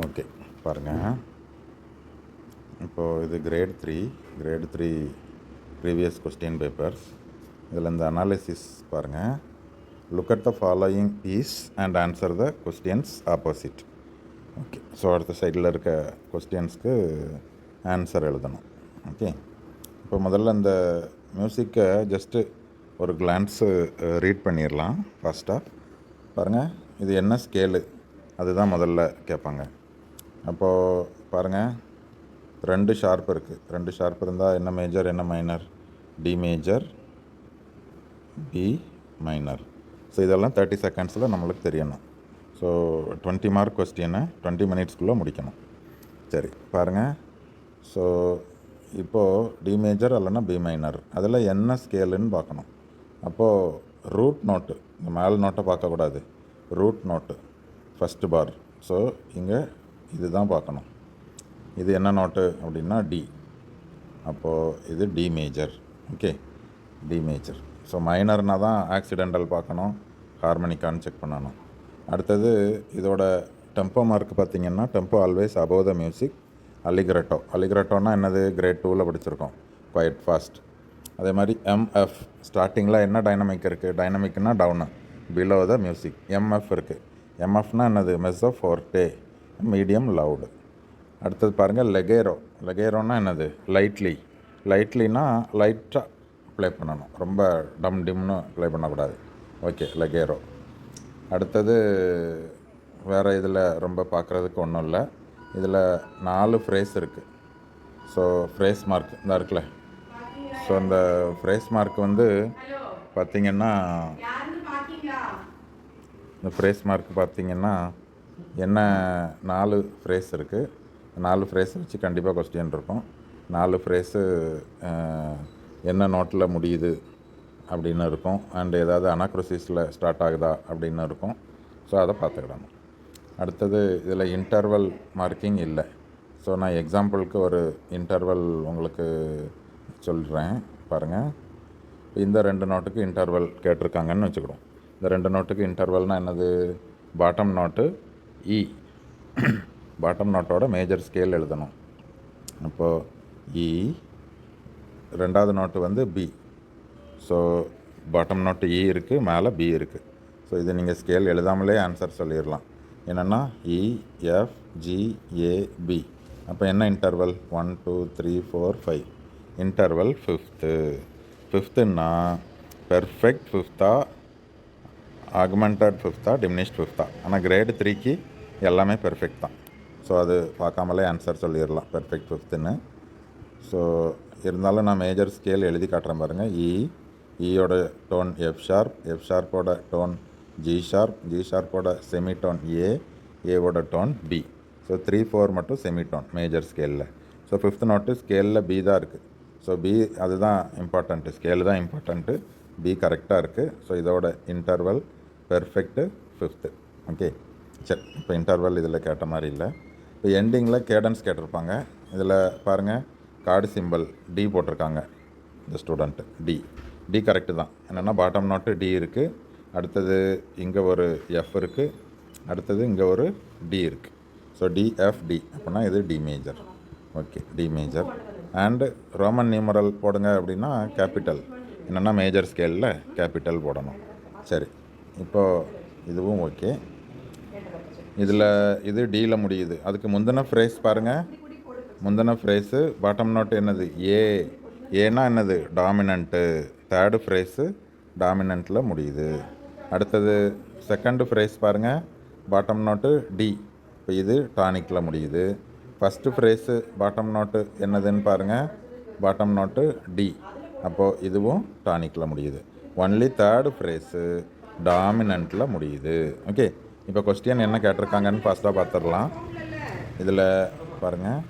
Okay பாருங்கள். இப்போது இது grade three previous question papers. இதில் இந்த அனாலிசிஸ் பாருங்கள். Look at the following piece and answer the questions opposite. Okay, so அடுத்த சைடில் இருக்க கொஸ்டின்ஸ்க்கு ஆன்சர் எழுதணும். ஓகே, இப்போ முதல்ல இந்த மியூசிக்கை ஜஸ்ட்டு ஒரு கிளான்ஸு ரீட் பண்ணிடலாம் ஃபாஸ்ட்டாக. பாருங்கள், இது என்ன ஸ்கேலு அதுதான் முதல்ல கேட்பாங்க. அப்போது பாருங்கள், 2 ஷார்ப் இருக்குது. 2 ஷார்ப் இருந்தால் என்ன மேஜர் என்ன minor? D major, B minor. So இதெல்லாம் 30 செகண்ட்ஸில் நம்மளுக்கு தெரியணும். ஸோ 20 மார்க் கொஸ்டினை 20 மினிட்ஸ்க்குள்ளே முடிக்கணும். சரி பாருங்கள். ஸோ இப்போது டி மேஜர் இல்லைன்னா பி மைனர், அதில் என்ன ஸ்கேலுன்னு பார்க்கணும். அப்போது ரூட் நோட்டு, இந்த மேல் நோட்டை பார்க்கக்கூடாது, ரூட் நோட்டு ஃபஸ்ட்டு பார். ஸோ இங்கே இதுதான் பார்க்கணும். இது என்ன நோட்டு அப்படின்னா டி. அப்போது இது D major. Okay, D major. So மைனர்னால் தான் ஆக்சிடெண்டல் பார்க்கணும், ஹார்மோனிக்கான்னு செக் பண்ணணும். அடுத்தது இதோட டெம்போ மார்க் பார்த்திங்கன்னா, tempo always above the music. அலிகிரட்டோன்னா என்னது? கிரேட் 2ல் படிச்சிருக்கோம், குவைட் ஃபாஸ்ட். அதே மாதிரி எம்எஃப் ஸ்டார்டிங்கில் என்ன டைனமிக் இருக்குது? டைனமிக்னா down, below the music. MF இருக்குது. எம்எஃப்னா என்னது? Mezzo forte, medium loud. அடுத்தது பாருங்கள் லெகேரோன்னா என்னது? லைட்லினா லைட்டாக ப்ளே பண்ணணும், ரொம்ப டிம்னு ப்ளே பண்ணக்கூடாது. ஓகே, லெகேரோ. அடுத்தது வேறு இதில் ரொம்ப பார்க்குறதுக்கு ஒன்றும் இல்லை. இதில் 4 ஃப்ரேஸ் இருக்குது. ஸோ ஃப்ரேஸ் மார்க் இந்த இருக்குல்ல. ஸோ அந்த ஃப்ரேஸ் மார்க் வந்து பார்த்திங்கன்னா, இந்த ஃப்ரேஸ் மார்க் பார்த்திங்கன்னா என்ன, 4 ஃப்ரேஸ் இருக்குது. 4 ஃப்ரேஸ் வச்சு கண்டிப்பாக கொஸ்டின் இருக்கும். 4 ஃப்ரேஸு என்ன நோட்டில் முடியுது அப்படின்னு இருக்கும். அண்டு ஏதாவது அனாக்ரோசிஸில் ஸ்டார்ட் ஆகுதா அப்படின்னு இருக்கும். ஸோ அதை பார்த்துக்கிடணும். அடுத்தது இதில் இன்டர்வல் மார்க்கிங் இல்லை. ஸோ நான் எக்ஸாம்பிளுக்கு ஒரு இன்டர்வல் உங்களுக்கு சொல்கிறேன் பாருங்கள். இந்த 2 நோட்டுக்கு இன்டர்வல் கேட்டிருக்காங்கன்னு வச்சுக்கிடுவோம். இந்த 2 நோட்டுக்கு இன்டர்வல்னால் என்னது? பாட்டம் நோட்டு இ, பாட்டம் நோட்டோட மேஜர் ஸ்கேல் எழுதணும். அப்போது இ, 2வது நோட்டு வந்து பி. ஸோ பாட்டம் நோட்டு இ இருக்குது, மேலே பி இருக்குது. ஸோ இது நீங்கள் ஸ்கேல் எழுதாமலே ஆன்சர் சொல்லிடலாம். என்னென்னா E, F, G, A, B. அப்போ என்ன இன்டர்வல்? 1 2 3 4 5. இன்டர்வல் ஃபிஃப்த்துன்னா பெர்ஃபெக்ட் ஃபிஃப்த்தா, ஆகுமெண்டட் ஃபிஃப்த்தா, டிமினிஷ்ட் ஃபிஃப்த்தா. ஆனால் கிரேடு 3க்கு எல்லாமே பெர்ஃபெக்ட் தான். ஸோ அது பார்க்காமலே ஆன்சர் சொல்லிடலாம் பெர்ஃபெக்ட் ஃபிஃப்த்துன்னு. ஸோ இருந்தாலும் நான் மேஜர் ஸ்கேல் எழுதி காட்டுறேன் பாருங்கள். ஈயோட டோன் எஃப் ஷார்ப், எஃப் ஷார்ப்போட டோன் ஜி ஷார்ப், ஜி ஷார்ப்போட செமிடோன் ஏவோட டோன் பி. ஸோ 3 4 மட்டும் செமிடோன் மேஜர் ஸ்கேலில். ஸோ 5th நோட்டு ஸ்கேலில் பி தான் இருக்குது. ஸோ பி அதுதான் இம்பார்ட்டண்ட்டு, ஸ்கேலு தான் இம்பார்ட்டண்ட்டு. பி கரெக்டாக இருக்குது. ஸோ இதோட இன்டர்வல் பெர்ஃபெக்ட்டு 5th. ஓகே, சரி. இப்போ இன்டர்வல் இதில் கேட்ட மாதிரி இல்லை. இப்போ எண்டிங்கில் கேடன்ஸ் கேட்டிருப்பாங்க. இதில் பாருங்கள், கார்டு சிம்பிள் டி போட்டிருக்காங்க இந்த ஸ்டூடெண்ட்டு. டி கரெக்டு தான். என்னென்னா பாட்டம் நோட்டு டி இருக்குது, அடுத்தது இங்கே ஒரு எஃப் இருக்குது, அடுத்தது இங்கே ஒரு டி இருக்குது. ஸோ டிஎஃப்டி அப்படின்னா இது D major. Okay, D major. And Roman numeral போடுங்க அப்படின்னா கேபிட்டல், என்னென்னா மேஜர் ஸ்கேலில் கேபிட்டல் போடணும். சரி, இப்போது இதுவும் ஓகே. இதில் இது டியில் முடியுது. அதுக்கு முந்தின ஃப்ரேஸ் பாருங்கள். முந்தின ஃப்ரேஸு பாட்டம் நோட்டு என்னது? ஏன்னா என்னது? டாமினண்ட்டு. 3rd ஃப்ரேஸு டாமினண்ட்டில் முடியுது. அடுத்தது செகண்டு ஃப்ரேஸ் பாருங்கள், பாட்டம் நோட்டு டி. இப்போ இது டானிக்கில் முடியுது. ஃபஸ்ட்டு ஃப்ரேஸு பாட்டம் நோட்டு என்னதுன்னு பாருங்கள், பாட்டம் நோட்டு டி. அப்போது இதுவும் டானிக்கில் முடியுது. ஒன்லி 3rd ஃப்ரேஸு டாமினண்ட்டில் முடியுது. ஓகே, இப்போ கொஸ்டின் என்ன கேட்டிருக்காங்கன்னு ஃபஸ்ட்டாக பார்த்துடலாம். இதில் பாருங்கள்,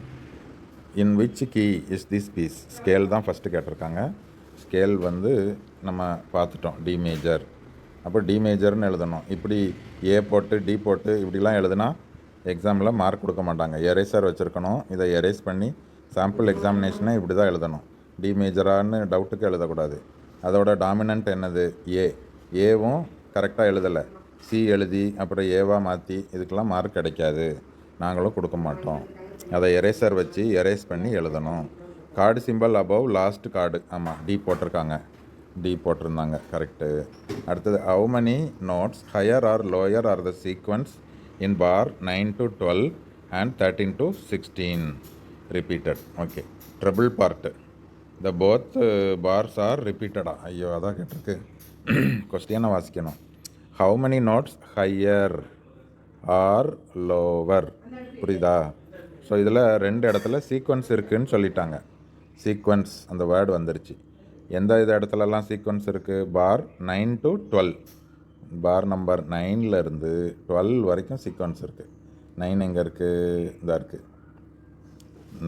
in which key is this piece? Scale தான் ஃபஸ்ட்டு கேட்டிருக்காங்க. ஸ்கேல் வந்து நம்ம பார்த்துட்டோம், டி மேஜர். அப்போ டி மேஜர்னு எழுதணும். இப்படி ஏ போட்டு டி போட்டு இப்படிலாம் எழுதுனா எக்ஸாமில் மார்க் கொடுக்க மாட்டாங்க. எரேசர் வச்சுருக்கணும். இதை எரேஸ் பண்ணி சாம்பிள் எக்ஸாமினேஷனை இப்படி தான் எழுதணும். டி மேஜரான்னு டவுட்டுக்கு எழுதக்கூடாது. அதோட டாமினன்ட் என்னது? ஏவும் கரெக்டாக எழுதலை, சி எழுதி அப்புறம் ஏவாக மாற்றி இதுக்கெல்லாம் மார்க் கிடைக்காது. நாங்களும் கொடுக்க மாட்டோம். அதை எரேசர் வச்சு எரேஸ் பண்ணி எழுதணும். Chord symbol above last chord. ஆமாம், டி போட்டிருக்காங்க, டி போட்டிருந்தாங்க, கரெக்டு. அடுத்தது how many notes higher or lower are the sequence in bar 9 to 12 and 13 to 16 repeated. Okay, triple part. The both bars are ரிப்பீட்டடா? ஐயோ, அதான் கேட்டிருக்கு. கொஸ்டினை வாசிக்கணும். How many notes higher or lower? புரியுதா? ஸோ இதில் 2 இடத்துல சீக்வன்ஸ் இருக்குதுன்னு சொல்லிட்டாங்க. சீக்வன்ஸ் அந்த வேர்டு வந்துருச்சு. எந்த இடத்துலலாம் சீக்வன்ஸ் இருக்குது? பார் 9 to 12. பார் நம்பர் 9லேருந்து 12 வரைக்கும் சீக்வன்ஸ் இருக்குது. 9 எங்கே இருக்குது? இதாக இருக்குது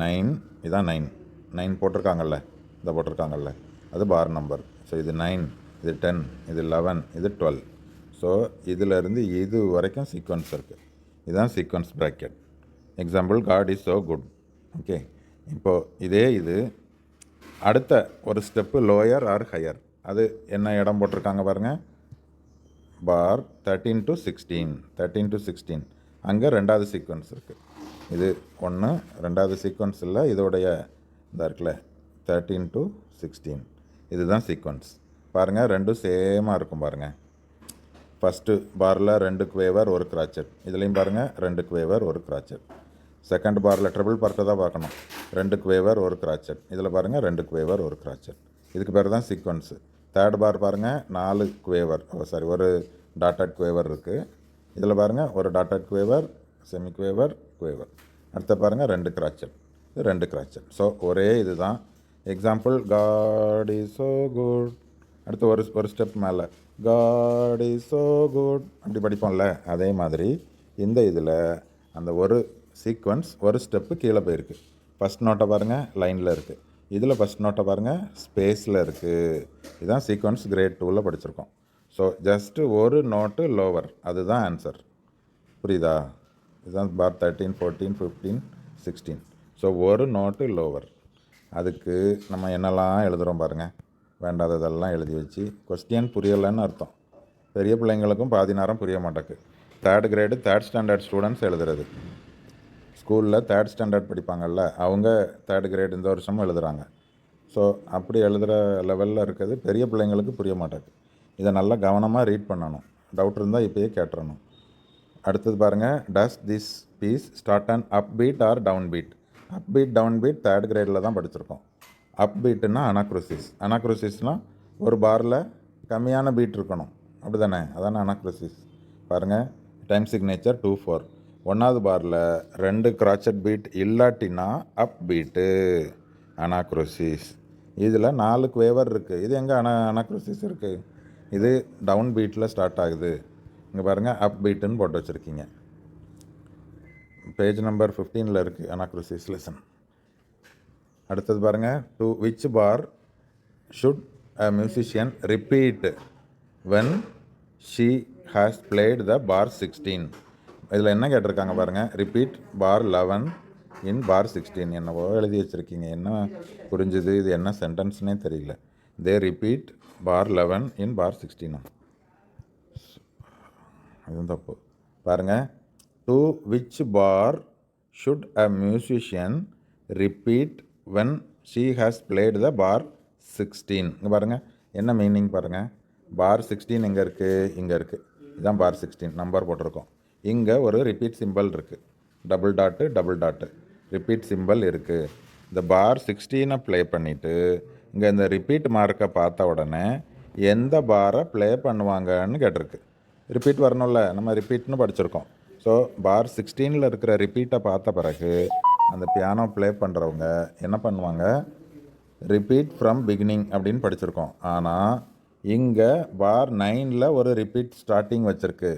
9. இதான் 9 போட்டிருக்காங்கல்ல, இதை போட்டிருக்காங்கல்ல, அது பார் நம்பர். ஸோ இது 9, இது 10, இது 11, இது 12. ஸோ இதிலேருந்து இது வரைக்கும் சீக்வன்ஸ் இருக்குது. இதுதான் sequence bracket. Example, God is so good. Okay, இப்போது இதே இது அடுத்த ஒரு ஸ்டெப்பு லோயர் ஆர் ஹையர். அது என்ன இடம் போட்டிருக்காங்க பாருங்கள். பார் 13 to 16. 13 to 16 அங்கே 2வது சீக்வன்ஸ் இருக்குது. இது ஒன்று, 2வது சீக்வன்ஸ் இல்லை, இதோடைய இதாக இருக்குல்ல 13 to 16. இதுதான் சீக்வன்ஸ். பாருங்கள், ரெண்டும் சேமாக இருக்கும் பாருங்கள். ஃபஸ்ட்டு பாரில் 2 குவேவர் 1 கிராச்சட். இதுலேயும் பாருங்கள் 2 குவேவர் 1 கிராச்சட். செகண்ட் பாரில் ட்ரிபிள் பார்ட்டை தான் பார்க்கணும். 2 குவேவர் 1 கிராச்சட். இதில் பாருங்கள் 2 குவேவர் 1 கிராச்சட். இதுக்கு பேர் தான் சீக்வன்ஸு. தேர்ட் பார் பாருங்கள் 4 குவேவர், ஒரு டாட்டட் குவேவர் இருக்குது. இதில் பாருங்கள் ஒரு டாட்டட் குவேவர், செமி குவேவர், குவேவர். அடுத்த பாருங்கள் 2 கிராச்சட், இது 2 கிராச்சட். ஸோ ஒரே இது தான். Example, God is so good. அடுத்து ஒரு ஸ்டெப் மேலே காட் இஸ் ஸோ குட் அப்படி படிப்போம்ல, அதே மாதிரி இந்த இதில் அந்த ஒரு சீக்வன்ஸ் ஒரு ஸ்டெப்பு கீழே போயிருக்கு. ஃபஸ்ட் நோட்டை பாருங்கள் லைனில் இருக்குது. இதில் ஃபஸ்ட் நோட்டை பாருங்கள் ஸ்பேஸில் இருக்குது. இதுதான் சீக்வன்ஸ் கிரேட் 2ல் படிச்சிருக்கோம். ஸோ ஜஸ்ட்டு ஒரு நோட்டு லோவர், அதுதான் ஆன்சர். புரியுதா? இதுதான் பார் 13, 14, 15, 16. ஸோ ஒரு நோட்டு லோவர். அதுக்கு நம்ம என்னெல்லாம் எழுதுகிறோம் பாருங்கள். வேண்டாததெல்லாம் எழுதி வச்சு கொஸ்டின் புரியலைன்னு அர்த்தம். பெரிய பிள்ளைங்களுக்கும் பாதி நேரம் புரிய மாட்டேக்கு. 3rd grade 3rd standard students எழுதுறது. ஸ்கூலில் 3rd ஸ்டாண்டர்ட் படிப்பாங்கள்ல, அவங்க 3rd கிரேட் இந்த வருஷமும் எழுதுகிறாங்க. ஸோ அப்படி எழுதுகிற லெவலில் இருக்கிறது பெரிய பிள்ளைங்களுக்கு புரிய மாட்டேக்கு. இதை நல்லா கவனமாக ரீட் பண்ணணும். டவுட் இருந்தால் இப்போயே கேட்டுறணும். அடுத்தது பாருங்கள், does this piece start and up beat or down beat? Up beat down beat 3rd கிரேடில் தான் படிச்சிருக்கோம். அப் பீட்டுன்னா அனாக்ரோசிஸ். அனாக்ரோசிஸ்னால் ஒரு பாரில் கம்மியான பீட் இருக்கணும், அப்படி தானே? அதானே அனாக்ரோசிஸ். பாருங்கள், டைம் சிக்னேச்சர் 2-4. 1வது பாரில் 2 கிராச்சட் பீட் இல்லாட்டினா அப் பீட்டு அனாக்ரோசிஸ். இதில் 4 குவேவர் இருக்குது. இது எங்கே அனாக்ரோசிஸ் இருக்குது? இது டவுன் பீட்டில் ஸ்டார்ட் ஆகுது. இங்கே பாருங்கள் அப் பீட்டுன்னு போட்டு வச்சுருக்கீங்க. பேஜ் நம்பர் 15ல் இருக்குது அனாக்ரோசிஸ் லெசன். அடுத்தது பாருங்கள், to which bar should a musician repeat when she has played the bar 16? இதில் என்ன கேட்டிருக்காங்க பாருங்கள். Repeat bar 11 in bar 16. என்னவோ எழுதி வச்சுருக்கீங்க, என்ன புரிஞ்சுது? இது என்ன சென்டென்ஸ்னே தெரியல. The repeat bar 11 in bar 16. இதுவும் தப்பு. பாருங்கள், to which bar should a musician repeat when she has played the bar 16. இங்கே பாருங்கள், என்ன மீனிங் பாருங்கள். பார் 16 எங்கே இருக்குது? இங்கே இருக்குது. இதுதான் பார் 16 நம்பர் போட்டிருக்கோம். இங்கே ஒரு ரிப்பீட் சிம்பிள் இருக்குது, டபுள் டாட்டு ரிப்பீட் சிம்பிள் இருக்குது. இந்த பார் 16 ப்ளே பண்ணிவிட்டு இங்கே இந்த ரிப்பீட் மார்க்கை பார்த்த உடனே எந்த பாரை ப்ளே பண்ணுவாங்கன்னு கேட்டிருக்கு. ரிப்பீட் வரணும்ல, நம்ம ரிப்பீட்னு படிச்சிருக்கோம். ஸோ பார் 16ல் இருக்கிற ரிப்பீட்டை பார்த்த பிறகு அந்த பியானோ ப்ளே பண்ணுறவங்க என்ன பண்ணுவாங்க? ரிப்பீட் ஃப்ரம் பிகினிங் அப்படின்னு படிச்சிருக்கோம். ஆனால் இங்கே பார் 9ல் ஒரு ரிப்பீட் ஸ்டார்டிங் வச்சுருக்கு.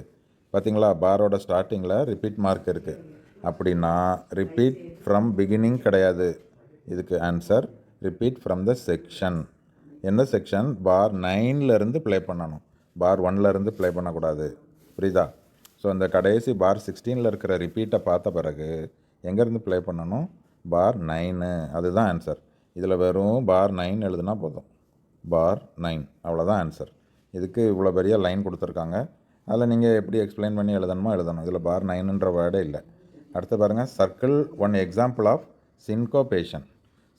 பார்த்தீங்களா? பாரோட ஸ்டார்டிங்கில் ரிப்பீட் மார்க் இருக்குது. அப்படின்னா ரிப்பீட் ஃப்ரம் பிகினிங் கிடையாது. இதுக்கு answer repeat from the section. எந்த செக்ஷன்? பார் 9லேருந்து ப்ளே பண்ணணும், பார் 1லேருந்து ப்ளே பண்ணக்கூடாது. புரியுதா? ஸோ அந்த கடைசி பார் 16ல் இருக்கிற ரிப்பீட்டை பார்த்த பிறகு எங்கேருந்து ப்ளே பண்ணணும்? பார் 9. அதுதான் ஆன்சர். இதில் வெறும் பார் 9 எழுதுனா போதும். பார் 9 அவ்வளோதான் ஆன்சர். இதுக்கு இவ்வளோ பெரிய லைன் கொடுத்துருக்காங்க. அதில் நீங்கள் எப்படி எக்ஸ்பிளைன் பண்ணி எழுதணுமோ எழுதணும். இதில் பார் 9ன்ற வேர்டே இல்லை. அடுத்து பாருங்கள், சர்க்கிள் ஒன் எக்ஸாம்பிள் ஆஃப் சின்கோபேஷன்.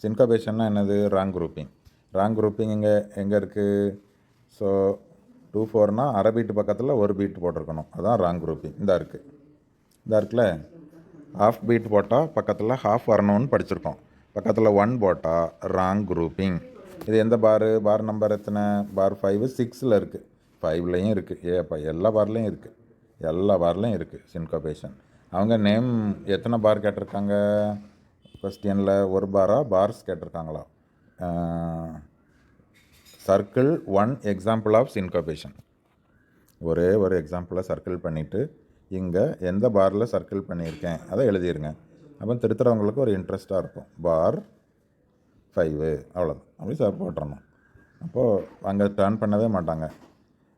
சின்கோபேஷன்னா என்னது? Wrong grouping. ராங் குரூப்பிங் எங்கே இருக்குது? ஸோ 2/4னா அரை பீட்டு பக்கத்தில் ஒரு பீட் போட்டிருக்கணும், அதுதான் ராங் குரூப்பிங். இந்த இருக்குல்ல, ஹாஃப் பீட் போட்டால் பக்கத்தில் ஹாஃப் வரணும்னு படிச்சிருக்கோம். பக்கத்தில் 1 போட்டால் ராங் குரூப்பிங். இது எந்த பார் நம்பர் எத்தனை? பார் 5 6ல் இருக்குது, 5லையும் இருக்குது. ஏப்பா எல்லா பார்லையும் இருக்குது சின்கோபேஷன். அவங்க நேம் எத்தனை பார் கேட்டிருக்காங்க கொஸ்டினில்? ஒரு பார்ஸ் கேட்டிருக்காங்களா? Circle one example of syncopation. ஒரே ஒரு எக்ஸாம்பிளை சர்க்கிள் பண்ணிவிட்டு இங்கே எந்த பாரில் சர்க்கிள் பண்ணியிருக்கேன் அதை எழுதிடுங்க. அப்போ திருத்துறவங்களுக்கு ஒரு இன்ட்ரெஸ்ட்டாக இருக்கும். பார் 5 அவ்வளோதான், அப்படி போட்டுறணும். அப்போது அங்கே டர்ன் பண்ணவே மாட்டாங்க.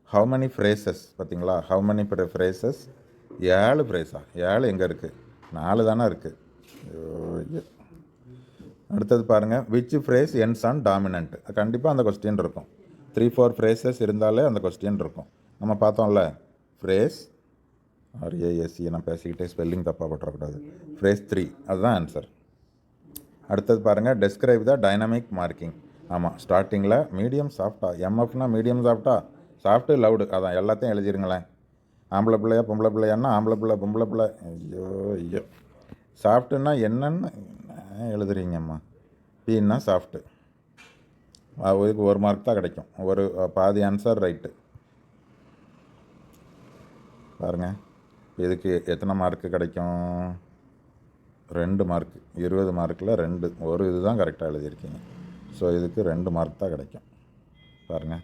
ஹவு மெனி ஃப்ரேசஸ் பார்த்தீங்களா? How many phrases? 7 ஃப்ரேஸா? 7 எங்கே இருக்குது? 4 தானே இருக்குது. அடுத்தது பாருங்கள், which phrase ends on dominant. கண்டிப்பாக அந்த கொஸ்டின் இருக்கும். 3-4 ஃப்ரேசஸ் இருந்தாலே அந்த கொஸ்டின் இருக்கும். நம்ம பார்த்தோம்ல, ஃப்ரேஸ் RASE, நான் பேசிக்கிட்டே ஸ்பெல்லிங் தப்பாக போட்டுறக்கூடாது. ஃப்ரேஸ் 3 அதுதான் ஆன்சர். அடுத்தது பாருங்கள், டெஸ்கிரைப் த டைனமிக் மார்க்கிங். ஆமாம், ஸ்டார்டிங்கில் மீடியம் சாஃப்டா, எம்எஃப்னா மீடியம் சாஃப்டா, சாஃப்ட்டு லவுடு, அதான் எல்லாத்தையும் எழுதிருங்களேன். ஆம்பளை பிள்ளையா பொம்பளை பிள்ளையான்னா ஆம்பளை பிள்ளை பொம்பளை பிள்ளை. ஐயோ சாஃப்ட்டுன்னா என்னன்னு எழுதுறீங்கம்மா. பீன்னா சாஃப்ட்டு. அதுக்கு 1 மார்க் தான் கிடைக்கும். ஒரு பாதி ஆன்சர் ரைட்டு. பாருங்கள், இதுக்கு எத்தனை மார்க்கு கிடைக்கும்? 2 மார்க்கு. 20 மார்க்கில் 2, ஒரு இது தான் கரெக்டாக எழுதியிருக்கீங்க. ஸோ இதுக்கு 2 மார்க் தான் கிடைக்கும். பாருங்கள்.